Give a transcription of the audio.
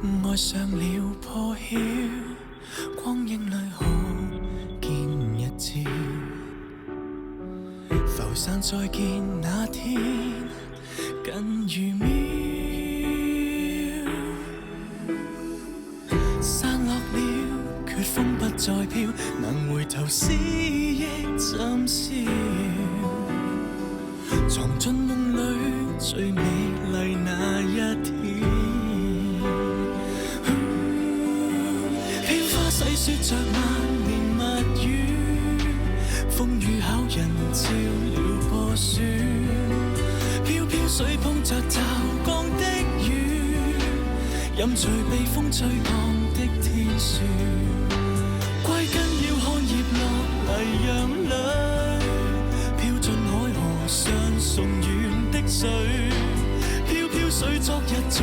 愛上了破曉，光影裏可見日照，浮散再見那天近如秒，散落了缺風不再飄，能回頭思憶怎消，藏進夢裏最美麗那一天，飄花細說着萬年蜜語，風雨考人照了破損，飄飄水碰着驟降的雨，飲醉被風吹降的天樹，歸根要看葉落泥壤裏，飄進海河上崇遠的水，飄飄水昨日在